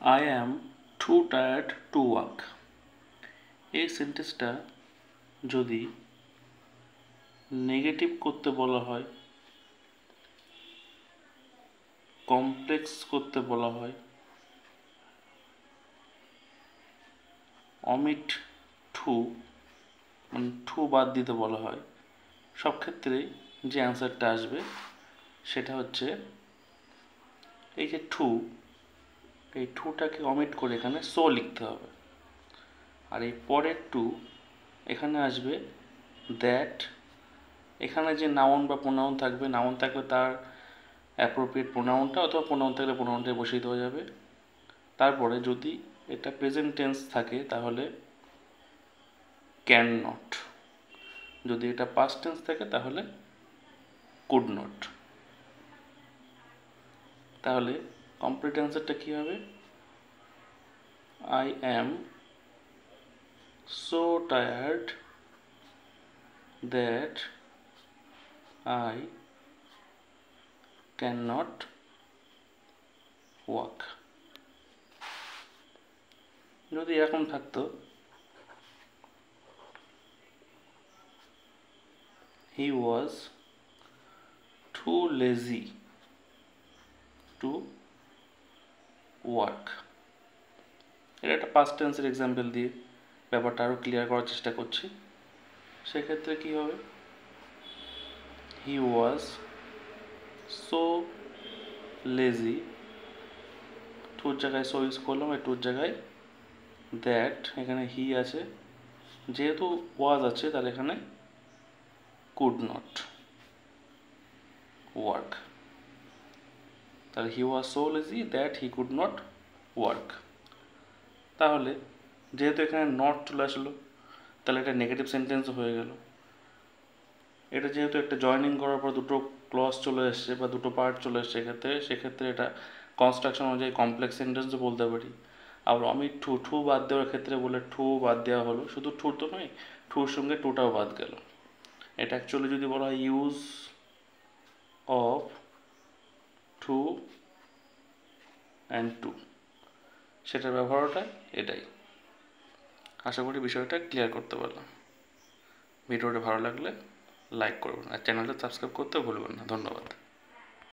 I am too tired to work. এই সেন্টেন্সটা যদি নেগেটিভ করতে বলা হয়, কমপ্লেক্স করতে বলা হয়, অমিট টু মানে টু বাদ দিতে বলা হয়, সব ক্ষেত্রেই যে অ্যান্সারটা আসবে সেটা হচ্ছে এই যে টু, এই টুটাকে অমিট করে এখানে সো লিখতে হবে। আর এই পরের টু এখানে আসবে দ্যাট। এখানে যে নাউন বা প্রোনাউন থাকবে, নাউন থাকলে তার অ্যাপ্রোপ্রিয়েট প্রোনাউনটা, অথবা প্রোনাউন থাকলে প্রোনাউনটাই বসিয়ে দেওয়া যাবে। তারপরে যদি এটা প্রেজেন্ট টেন্স থাকে তাহলে ক্যান নট, যদি এটা পাস্ট টেন্স থাকে তাহলে কুড নট। তাহলে কমপ্লিট অ্যান্সারটা কী হবে? I am so tired that I can not walk. যদি এরকম থাকতো he was too lazy to work, এটা একটা পাস্ট টেন্সের এক্সাম্পল দিয়ে ব্যাপারটা আরও ক্লিয়ার করার চেষ্টা করছি। সেক্ষেত্রে কী হবে? he was so lazy, টুর জায়গায় সো ইউজ করলাম, এই টুর জায়গায় দ্যাট, এখানে হি আছে, যেহেতু ওয়াজ আছে তাহলে এখানে কুড নট ওয়ার্ক। তাহলে he was so lazy that he could not work. তাহলে যেহেতু এখানে নট চলে আসলো তাহলে এটা নেগেটিভ সেন্টেন্স হয়ে গেল। এটা যেহেতু একটা জয়নিং করার পর দুটো ক্লজ চলে এসছে বা দুটো পার্ট চলে এসছে, সেক্ষেত্রে এটা কনস্ট্রাকশন অনুযায়ী কমপ্লেক্স সেন্টেন্সও বলতে পারি। আবার আমি ঠু বাদ দেওয়ার ক্ষেত্রে বলে ঠু বাদ দেওয়া হলো, শুধু ঠু তো নয়, ঠুর সঙ্গে টুটাও বাদ গেল। এটা অ্যাকচুয়ালি যদি বলা হয় use of to and too, সেটার ব্যবহারটা এটাই। আশা করি বিষয়টা ক্লিয়ার করতে পারলাম। ভিডিওটা ভালো লাগলে লাইক করবেন আর চ্যানেলটা সাবস্ক্রাইব করতে ভুলবেন না। ধন্যবাদ।